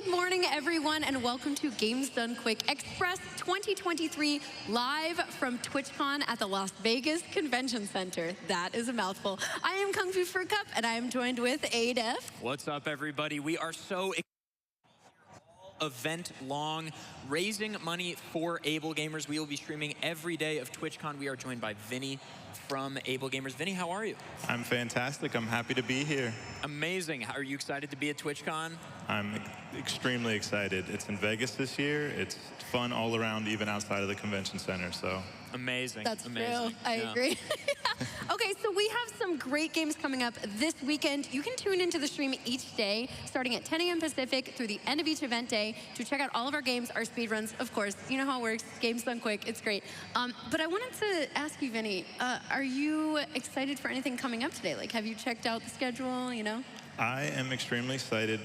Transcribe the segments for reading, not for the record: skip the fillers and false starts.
Good morning, everyone, and welcome to Games Done Quick Express 2023 live from TwitchCon at the Las Vegas Convention Center. That is a mouthful. I am Kung Fu Fur Cup, and I am joined with Adef. What's up, everybody? We are so excited. Event long, raising money for AbleGamers. We will be streaming every day of TwitchCon. We are joined by Vinny from AbleGamers. Vinny, how are you? I'm fantastic. I'm happy to be here. Amazing. Are you excited to be at TwitchCon? I'm extremely excited. It's in Vegas this year. It's fun all around, even outside of the convention center. So amazing. That's amazing. true. I agree. Okay, so we have some great games coming up this weekend. You can tune into the stream each day, starting at 10 a.m. Pacific through the end of each event day to check out all of our games, our speedruns. Of course, you know how it works. Games done quick. It's great. But I wanted to ask you, Vinny, are you excited for anything coming up today? Like, have you checked out the schedule, you know? I am extremely excited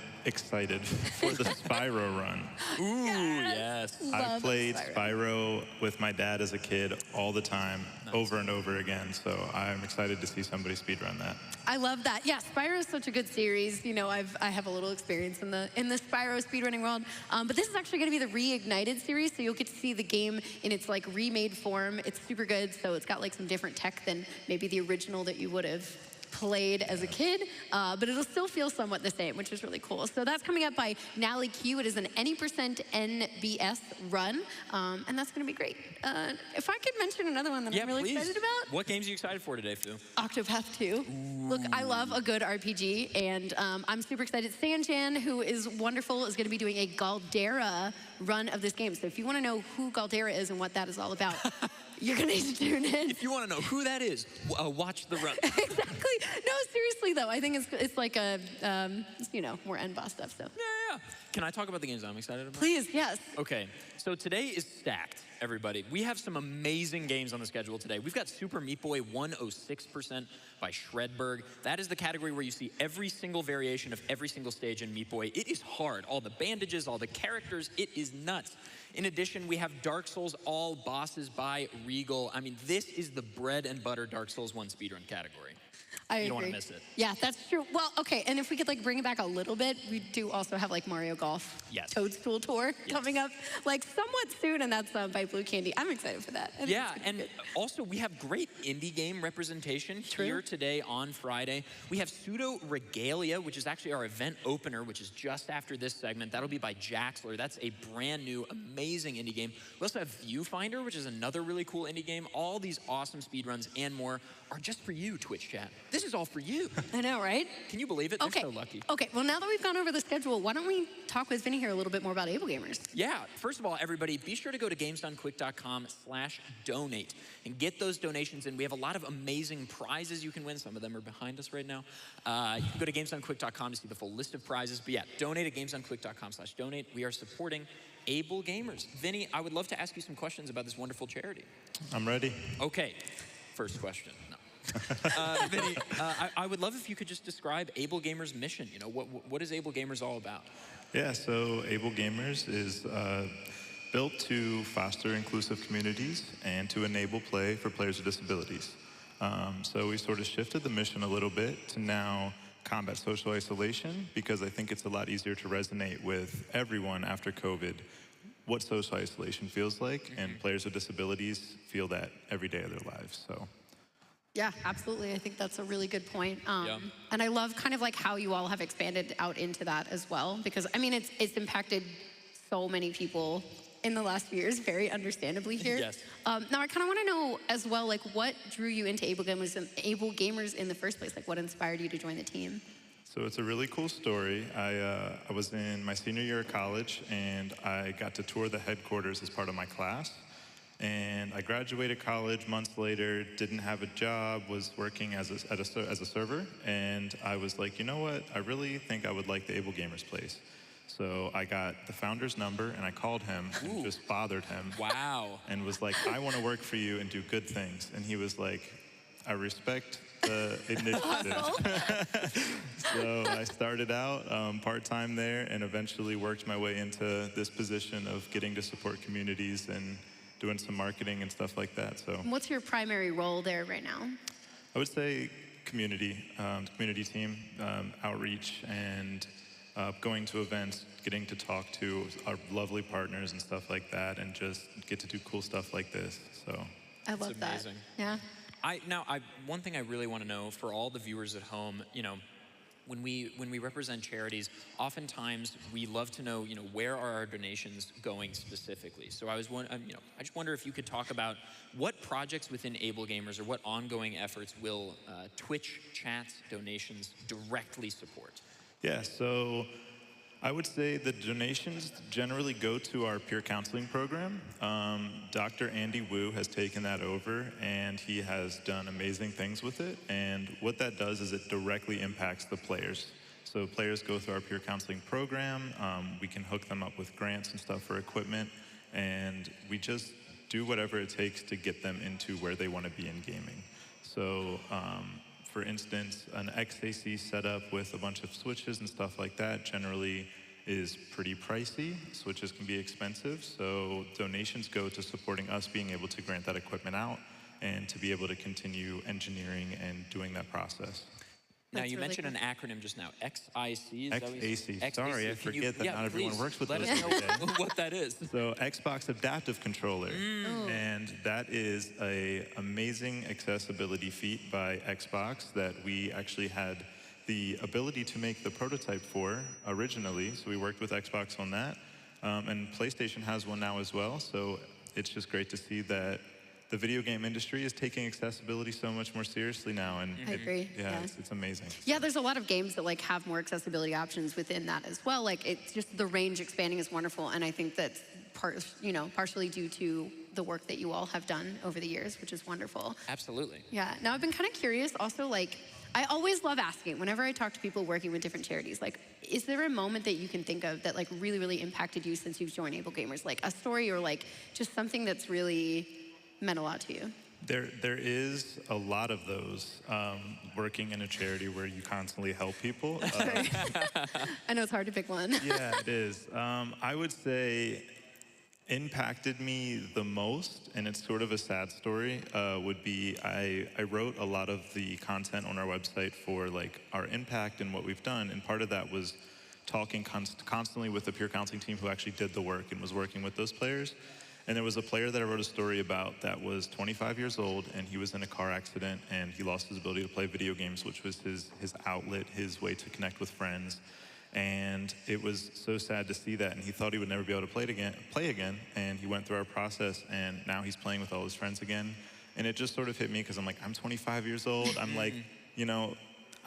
for the Spyro run. Ooh, yes. I played Spyro with my dad as a kid all the time, over and over again. So I'm excited to see somebody speedrun that. I love that. Yeah, Spyro is such a good series. You know, I have a little experience in the Spyro speedrunning world. But this is actually going to be the reignited series, so you'll get to see the game in its like remade form. It's super good, so it's got like some different tech than maybe the original that you would have played as a kid, but it'll still feel somewhat the same, which is really cool. So that's coming up by Nally Q. It is an any percent NBS run, and that's going to be great. If I could mention another one that I'm really excited about. What games are you excited for today, Fu? Octopath 2. Ooh. Look, I love a good RPG, and I'm super excited. Sanjan, who is wonderful, is going to be doing a Galdera run of this game. So if you want to know who Galdera is and what that is all about, you're going to need to tune in. If you want to know who that is, watch the run. Exactly. No, seriously, though. I think it's like a, you know, more end boss stuff. So. Yeah. Can I talk about the games I'm excited about? Please, yes. Okay. So today is stacked, everybody. We have some amazing games on the schedule today. We've got Super Meat Boy 106% by Shredberg. That is the category where you see every single variation of every single stage in Meat Boy. It is hard. All the bandages, all the characters, it is nuts. In addition, we have Dark Souls All Bosses by Regal. I mean, this is the bread and butter Dark Souls 1 speedrun category. I agree. You don't want to miss it. Yeah, that's true. Well, okay, and if we could like bring it back a little bit, we do also have like Mario Golf Toadstool Tour coming up like somewhat soon, and that's by Blue Candy. I'm excited for that. Yeah, and also we have great indie game representation here today on Friday. We have Pseudo Regalia, which is actually our event opener, which is just after this segment. That'll be by Jaxler. That's a brand new, amazing indie game. We also have Viewfinder, which is another really cool indie game. All these awesome speedruns and more are just for you, Twitch chat. This is all for you. I know, right? Can you believe it? Okay. They're so lucky. Okay, well, now that we've gone over the schedule, why don't we talk with Vinny here a little bit more about AbleGamers? Yeah, first of all, everybody, be sure to go to gamesdonequick.com/donate and get those donations in. We have a lot of amazing prizes you can win. Some of them are behind us right now. You can go to gamesdonequick.com to see the full list of prizes. But yeah, donate at gamesdonequick.com/donate. We are supporting AbleGamers. Vinny, I would love to ask you some questions about this wonderful charity. I'm ready. Okay, first question. No. Vinny, I would love if you could just describe AbleGamers' mission. You know, what is AbleGamers all about? Yeah, so AbleGamers is built to foster inclusive communities and to enable play for players with disabilities. So we sort of shifted the mission a little bit to now combat social isolation, because I think it's a lot easier to resonate with everyone after COVID what social isolation feels like, and players with disabilities feel that every day of their lives. So. Yeah, absolutely. I think that's a really good point. And I love kind of like how you all have expanded out into that as well, because I mean, it's impacted so many people in the last few years, very understandably here. Yes. Now I kind of want to know as well, like what drew you into AbleGamers in the first place? Like what inspired you to join the team? So it's a really cool story. I was in my senior year of college, and I got to tour the headquarters as part of my class. And I graduated college months later, didn't have a job, was working as a server, and I was like, you know what? I really think I would like the AbleGamers place. So I got the founder's number, and I called him and just bothered him. Wow. And was like, I want to work for you and do good things. And he was like, I respect the initiative. So I started out part-time there, and eventually worked my way into this position of getting to support communities and doing some marketing and stuff like that. So what's your primary role there right now? I would say community team, outreach, and going to events, getting to talk to our lovely partners and stuff like that, and just get to do cool stuff like this. So I love that. amazing. Yeah. One thing I really want to know for all the viewers at home, when we represent charities, oftentimes we love to know, where are our donations going specifically. So I just wonder if you could talk about what projects within AbleGamers or what ongoing efforts will Twitch chats donations directly support. yeah, so I would say the donations generally go to our peer counseling program. Dr. Andy Wu has taken that over, and he has done amazing things with it. And what that does is it directly impacts the players. So players go through our peer counseling program. We can hook them up with grants and stuff for equipment, and we just do whatever it takes to get them into where they want to be in gaming. So for instance, an XAC setup with a bunch of switches and stuff like that generally is pretty pricey. Switches can be expensive, so donations go to supporting us being able to grant that equipment out and to be able to continue engineering and doing that process. Now, That's you really mentioned cool. an acronym just now, XIC. Is that what you said? XAC. Sorry, I Can you- forget that yeah, not everyone please, works with let those us know every day. what that is. So Xbox Adaptive Controller, Oh. and that is a amazing accessibility feat by Xbox that we actually had the ability to make the prototype for originally. So we worked with Xbox on that, and PlayStation has one now as well. So it's just great to see that the video game industry is taking accessibility so much more seriously now, and I agree. yeah, it's amazing. Yeah, there's a lot of games that have more accessibility options within that as well. It's just the range expanding is wonderful, and I think that's partially due to the work that you all have done over the years, which is wonderful. Absolutely. Yeah. Now I've been kind of curious also, I always love asking whenever I talk to people working with different charities, is there a moment that you can think of that really, really impacted you since you've joined AbleGamers? Like a story or just something that's really meant a lot to you? There is a lot of those working in a charity where you constantly help people. I know it's hard to pick one. Yeah, it is. I would say impacted me the most, and it's sort of a sad story, would be I wrote a lot of the content on our website for our impact and what we've done, and part of that was talking constantly with the peer counseling team who actually did the work and was working with those players. And there was a player that I wrote a story about that was 25 years old, and he was in a car accident, and he lost his ability to play video games, which was his outlet, his way to connect with friends. And it was so sad to see that, and he thought he would never be able to play again, and he went through our process, and now he's playing with all his friends again. And it just sort of hit me, because I'm I'm 25 years old, I'm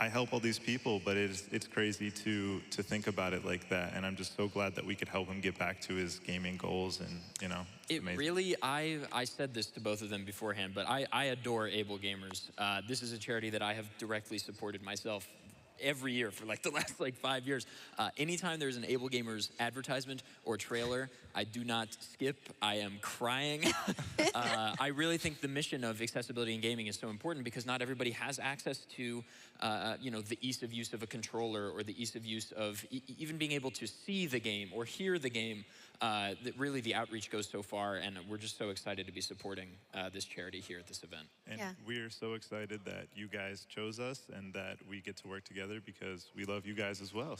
I help all these people, but it's crazy to think about it like that, and I'm just so glad that we could help him get back to his gaming goals, and It amazing. really, I said this to both of them beforehand, but I adore AbleGamers. This is a charity that I have directly supported myself every year for the last 5 years. Anytime there's an AbleGamers advertisement or trailer, I do not skip. I am crying. I really think the mission of accessibility in gaming is so important because not everybody has access to the ease of use of a controller or the ease of use of even being able to see the game or hear the game. That really the outreach goes so far, and we're just so excited to be supporting this charity here at this event. And Yeah. we're so excited that you guys chose us and that we get to work together because we love you guys as well.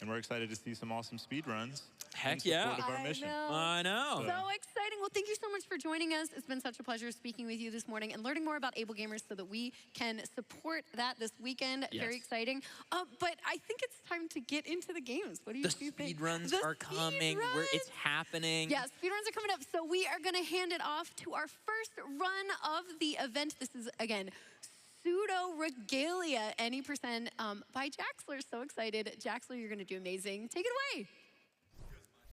And we're excited to see some awesome speed runs. Heck in yeah. support of our mission. I know. So exciting. Well, thank you so much for joining us. It's been such a pleasure speaking with you this morning and learning more about AbleGamers so that we can support that this weekend. Yes. Very exciting. But I think it's time to get into the games. What do you The think? speed runs The are coming. speedruns. It's happening. Yeah, speedruns are coming up. So we are going to hand it off to our first run of the event. This is, again, Pseudo Regalia, Any% by Jaxler. So excited. Jaxler, you're going to do amazing. Take it away.